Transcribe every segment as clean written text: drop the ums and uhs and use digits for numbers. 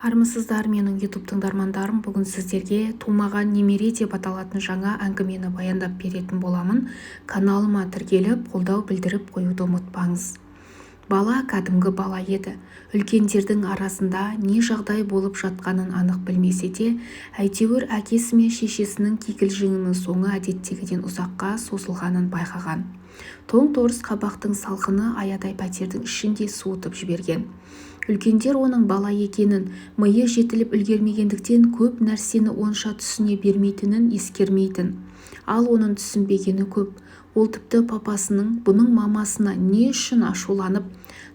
Армысыздар менің YouTube тыңдармандарым. Бүгін сіздерге тумаған немере деп аталатын жаңа әңгімені баяндап беретін боламын. Каналыма тіркеліп, қолдау білдіріп қоюды ұмытпаңыз. Бала кәдімгі бала еді. Үлкендердің арасында не жағдай болып жатқанын анық білмесе де, әйтеуір әкесі мен шешесінің кикілжіңінің соңы әдеттегіден ұзаққа созылғанын байқаған. Тоң-торыс қабақтың салқыны аядай пәтердің ішінде суытып жіберген. Үлкендер оның бала екенін, миы жетіліп үлгермегендіктен көп нәрсені онша түсіне бермейтінін ескермейтін. Ал оның түсінбегені көп. Ол тіпті папасының бұның мамасына не үшін ашуланып,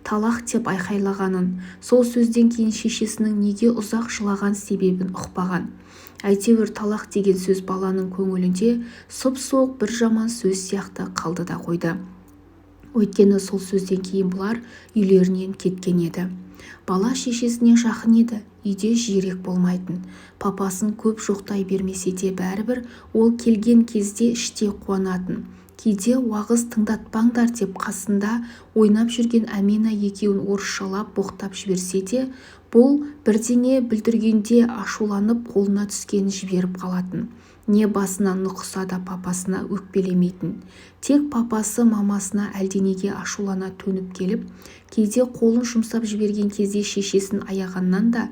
талақ деп айқайлағанын, сол сөзден кейін шешесінің неге ұзақ жылаған себебін ұқпаған. Әйтеуір талақ деген сөз баланың көңілінде сұп-суық бір жаман сөз сияқты қалды да қойды. Өйткені сол сөзден кейін бұлар үйлерінен кеткен еді. Бала шешесіне жақын еді, үйде жиірек болмайтын. Папасын көп жоқтай бермесе де бәрібір ол келген кезде іште қуанатын. Кейде уағыз тыңдатпаңдар деп қасында ойнап жүрген Әмина екеуін орысшалап боқтап жіберсе де, бұл бірдеңе бүлдіргенде ашуланып қолына түскенін жіберіп қалатын. Не басына нұқса да папасына өкпелемейтін. Тек папасы мамасына әлденеге ашулана төніп келіп, кейде қолын жұмсап жіберген кезде шешесін аяғаннан да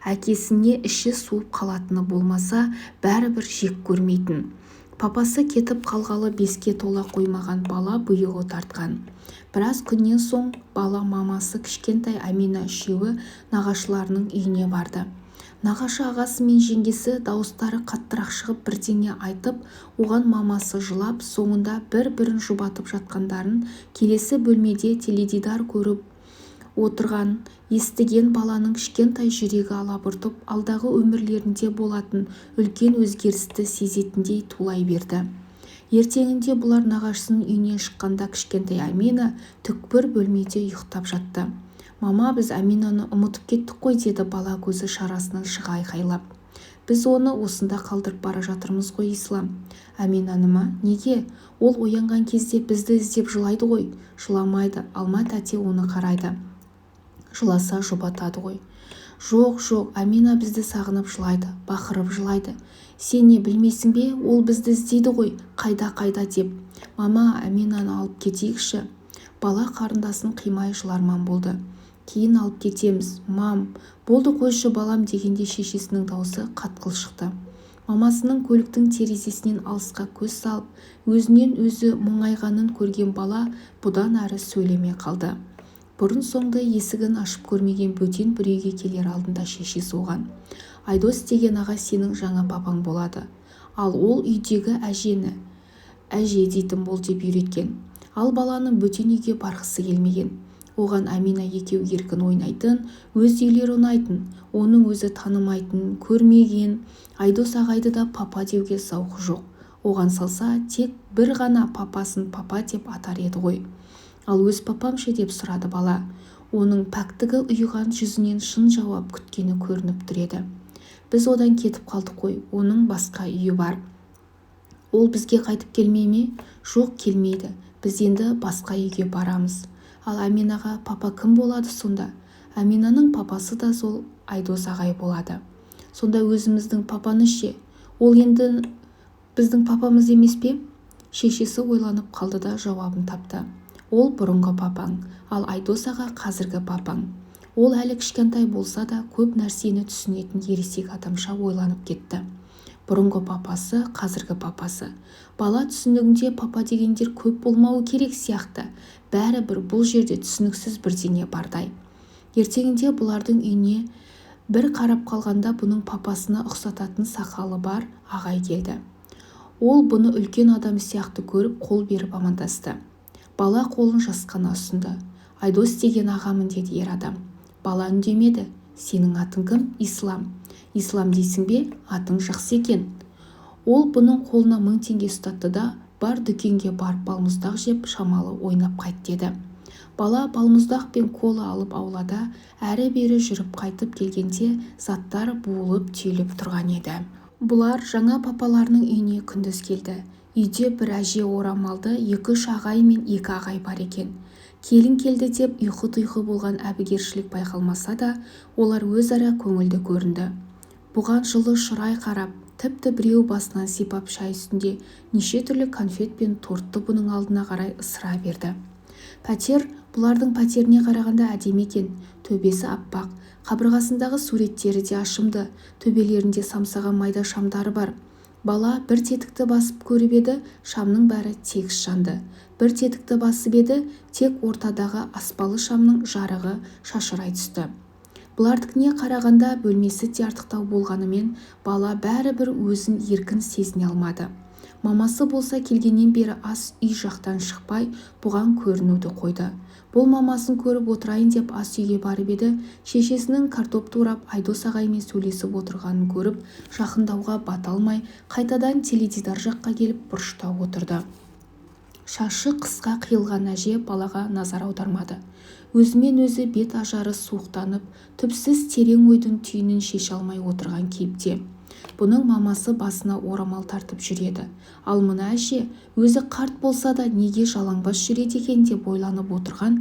әкесіне іші суып қалатыны болмаса бәрібір жек көрмейтін. Папасы кетіп қалғалы 5-ке тола қоймаған бала бұйығы тартқан. Біраз күннен соң бала мамасы кішкентай Әмина үшеуі нағашыларының үйіне барды. Нағашы ағасы мен жеңгесі дауыстары қаттырақ шығып бірдеңе айтып, оған мамасы жылап, соңында бір-бірін жұбатып жатқандарын, келесі бөлмеде теледидар көріп отырған естіген баланың кішкентай жүрегі алабұртып, алдағы өмірлерінде болатын үлкен өзгерісті сезетіндей тулай берді. Ертеңінде бұлар нағашысының үйінен шыққанда кішкентай Әмина түкпір бөлмеде ұйықтап жатты. «Мама, біз Әминаны ұмытып кеттік қой», деді бала көзі шарасынан шыға айқайлап. «Біз оны осында қалдырып бара жатырмыз ғой, Ислам». «Әминаны ма? Неге? Ол оянған кезде бізді іздеп жылайды ғой». «Жыламайды, Алма тәте оны қарайды. Жыласа жұбатады ғой». «Жоқ, Әмина бізді сағынып жылайды, бақырып жылайды. Сен не білмейсің бе? Ол бізді іздейді ғой, қайда деп». «Мама, Әминаны алып кетейікші». Бала қарындасын қимай жыларман болды. «Кейін алып кетеміз, мам». «Болды, қойшы балам» дегенде шешесінің даусы қатқыл шықты. Мамасының көліктің терезесінен алысқа көз салып, өзінен өзі мұңайғанын көрген бала бұдан әрі сөйлемей қалды. Бұрын-соңды есігін ашып көрмеген бөтен бір үйге келер алдында шешесі оған: «Айдос деген аға сенің жаңа папаң болады. Ал ол үйдегі әжені әже дейтін бол» деп үйреткен. Ал баланың бөтен үйге барғысы келмеген. Оған Әмина екеу еркін ойнайтын, өз үйлері ұнайтын, оның өзі танымайтын, көрмеген Айдос ағайды да папа деуге зауқы жоқ. Оған салса тек бір ғана папасын папа деп атар еді ғой. «Ал өз папам ше?» деп сұрады бала. Оның пәктігі ұйыған жүзінен шын жауап күткені көрініп тұр еді. «Біз одан кетіп қалдық қой, оның басқа үйі бар». «Ол бізге қайтып келмей ме?» «Жоқ, келмейді. Біз енді басқа үйге барамыз». «Ал Әминаға папа кім болады сонда?» «Әминаның папасы да сол Айдос ағай болады». «Сонда өзіміздің папаны ше?» «Ол енді біздің папамыз емес пе?» Шешесі ойланып қалды да жауабын тапты. «Ол бұрынғы папаң, ал Айдос аға қазіргі папаң». Ол әлі кішкентай болса да көп нәрсені түсінетін ересек адамша ойланып кетті. Бұрынғы папасы, қазіргі папасы. Бала түсінігінде папа дегендер көп болмауы керек сияқты. Бәрібір бұл жерде түсініксіз бірдеңе бардай. Ертеңінде бұлардың үйіне бір қарап қалғанда бұның папасына ұқсататын сақалы бар ағай келді. Ол бұны үлкен адам сияқты көріп қол беріп амандасты. Бала қолын жасқана ұсынды. «Айдос деген ағамын» деді ер адам. Бала үндемеді. «Сенің атың кім?» «Ислам». «Ислам дейсің бе? Атың жақсы екен». Ол бұның қолына 1000 теңге ұстатты да бар дүкенге барып балмұздақ жеп шамалы ойнап қайт деді. Бала балмұздақ пен кола алып аулада әрі-бері жүріп қайтып келгенде заттар буылып түйіліп тұрған еді. Бұлар жаңа папаларының үйіне күндіз келді. Үйде бір әже орамалды 2-3 ағай мен 2 ағай бар екен. келін келді деп ұйқы-тұйқы болған әбігершілік байқалмаса да, олар өзара көңілді көрінді. Бұған жылы шырай қарап, тіпті біреу басынан сипап шай үстінде неше түрлі конфет пен тортты бұның алдына қарай ысыра берді. Пәтер бұлардың пәтеріне қарағанда әдемі екен. Төбесі аппақ, қабырғасындағы суреттері де ашымды, төбелерінде самсаған майда шамдары бар. Бала бір тетікті басып көріп еді, шамның бәрі тегіс жанды. Бір тетікті басып еді, тек ортадағы аспалы шамның жарығы шашырай түсті. Бұлардікіне қарағанда бөлмесі де артықтау болғанымен, бала бәрібір өзін еркін сезіне алмады. Мамасы болса келгеннен бері ас үй жақтан шықпай, бұған көрінуді қойды. Бұл мамасын көріп отырайын деп ас үйге барып еді, шешесінің картоп турап Айдос ағаймен сөйлесіп отырғанын көріп, жақындауға бата алмай, қайтадан теледидар жаққа келіп бұрышта отырды. Шашы қысқа қиылған әже балаға назар аудармады. Өзімен өзі бет ажары суықтанып, түпсіз терең ойдың түйінін шеше алмай отырған кейіпте. Бұның мамасы басына орамал тартып жүреді. Ал мына әже өзі қарт болса да неге жалаңбас жүреді екен деп ойланып отырған.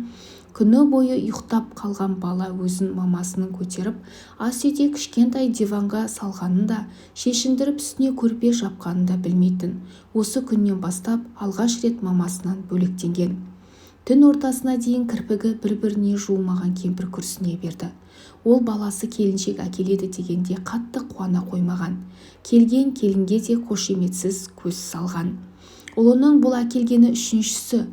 Күні бойы ұйықтап қалған бала өзін мамасының көтеріп, ас үйде кішкентай диванға салғанын да, шешіндіріп үстіне көрпе жапқанын да білмейтін. Осы күннен бастап алғаш рет мамасынан бөлектенген. Түн ортасына дейін кірпігі бір-біріне жуылмаған кемпір күрсіне берді. Ол баласы келіншек әкеледі дегенде қатты қуана қоймаған. Келген келінге де қошеметсіз көз салған. Ұлының бұл әкелгені үшіншісі.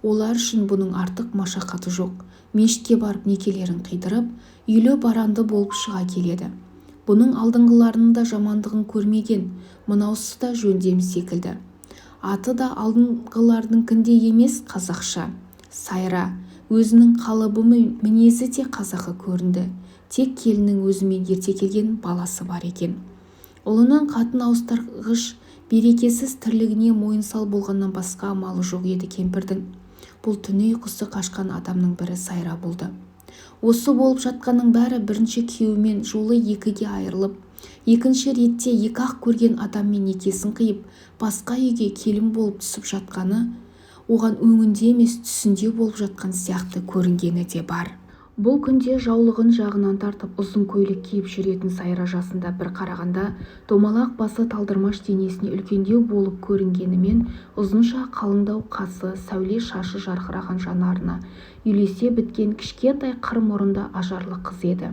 Олар үшін бұның артық машақаты жоқ. Мешітке барып некелерін қидырып, үйлі баранды болып шыға келеді. Бұның алдыңғыларының да жамандығын көрмеген, мынаусы да жөндем секілді. Аты да алдыңғыларыныңкіндей емес, қазақша. Сайра. Өзінің қалыбы мінезі де қазақы көрінді. Тек келінің өзімен ерте келген баласы бар екен. Ұлының қатын ауыстырғыш, берекесіз тірлігіне мойынсал болғаннан басқа амалы жоқ еді кемпірдің. Бұл түні ұйқысы қашқан адамның бірі Сайра болды. Осы болып жатқанның бәрі бірінші күйеуімен жолы екіге айырылып, екінші ретте екі-ақ көрген адаммен некесін қиып, басқа үйге келін болып түсіп жатқаны, оған өңінде емес түсінде болып жатқан сияқты көрінгені де бар. Бұл күнде жаулығын жағынан тартып ұзын көйлек киіп жүретін Сайра жасында бір қарағанда домалақ басы талдырмаш денесіне үлкендеу болып көрінгенімен, ұзынша қалыңдау қасы, сәуле шашы жарқыраған жанарына үйлесе біткен кішкентай қыр мұрынды ажарлы қыз еді.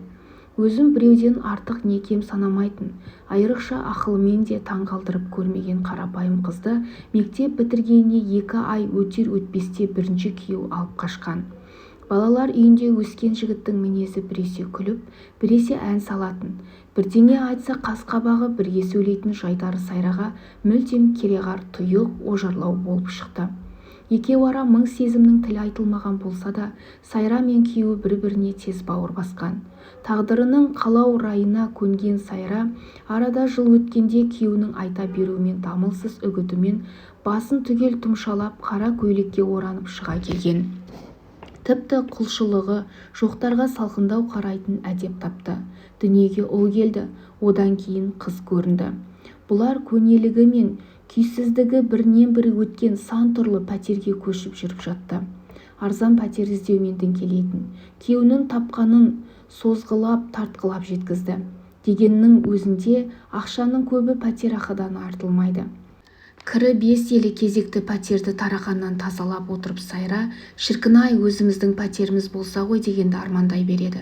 Өзін біреуден артық не кем санамайтын, айрықша ақылымен де таңғалдырып көрмеген қарапайым қызды мектеп бітіргеніне 2 ай өтер-өтпесте бірінші күйеу алып қашқан. Балалар үйінде өскен жігіттің мінезі біресе күліп, біресе ән салатын, бірдеңе айтса қас-қабағы бірге сөйлейтін жайдары Сайраға мүлдем кереғар, тұйық, ожарлау болып шықты. Екеуара мың сезімнің тілі айтылмаған болса да, Сайра мен күйеуі бір-біріне тез бауыр басқан. Тағдырының қалау райына көнген Сайра, арада жыл өткенде күйеуінің айта беруімен, дамылсыз үгітімен басын түгел тұмшалап, қара көйлекке оранып шыға келген. Тіпті құлшылығы жоқтарға салқындау қарайтын әдеп тапты. Дүниеге ұл келді, одан кейін қыз көрінді. Бұлар көнелігі мен күйсіздігі бірінен бірі өткен сан түрлі пәтерге көшіп жүріп жатты. Арзан пәтер іздеумен діңкелейтін, күйеуінің тапқанын созғылап, тартқылап жеткізді. Дегеннің өзінде ақшаның көбі пәтерақыдан артылмайды. Кірі 5 елі кезекті пәтерді тарақаннан тазалап отырып Сайра, шіркін-ай, өзіміздің пәтеріміз болса ғой дегенді армандай береді.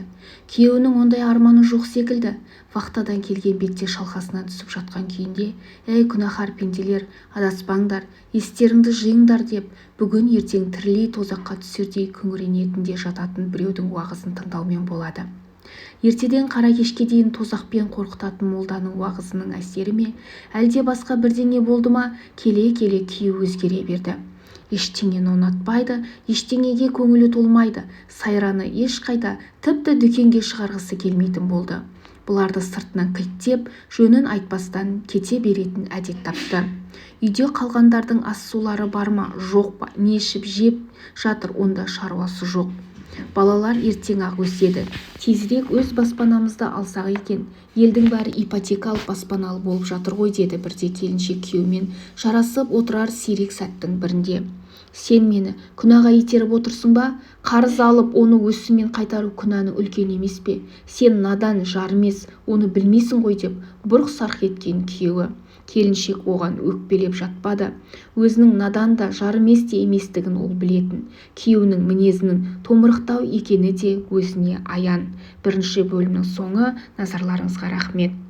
Күйеуінің ондай арманы жоқ секілді. Вахтадан келген бетте шалқасынан түсіп жатқан күйінде, «Әй күнәһар пенделер, адаспаңдар, естеріңді жиыңдар» деп, бүгін ертең тірілей тозаққа түсердей күңіренетінде жататын біреудің уағызын тыңдаумен болады. Ертеден қара кешке дейін тозақпен қорқытатын молданың уағызының әсері ме, әлде басқа бірдеңе болды ма, келе-келе күйі өзгере берді. Ештеңені ұнатпайды, ештеңеге көңілі толмайды, Сайраны ешқайда, тіпті дүкенге шығарғысы келмейтін болды. Бұларды сыртынан кілттеп, жөнін айтпастан кете беретін әдет тапты. Үйде қалғандардың ас-сулары бар ма, жоқ па, не ішіп жеп жатыр, онда шаруасы жоқ. Балалар ертең-ақ өседі. Тезірек өз баспанамызды алсақ екен. Елдің бәрі ипотекалық баспаналы болып жатыр ғой, деді бірде келіншек күйеумен жарасып отырар сирек сәттің бірінде. Сен мені күнәға итеріп отырсың ба? Қарыз алып оны өсіммен қайтару күнәнің үлкен емес пе? Сен надан жар емес, оны білмейсің ғой деп бұрқ-сарқ еткен күйеуі. Келіншек оған өкпелеп жатпады. Өзінің надан да жар емес те еместігін ол білетін. Күйеуінің мінезінің томырықтау екені де өзіне аян. Бірінші бөлімнің соңы. Назарларыңызға рахмет.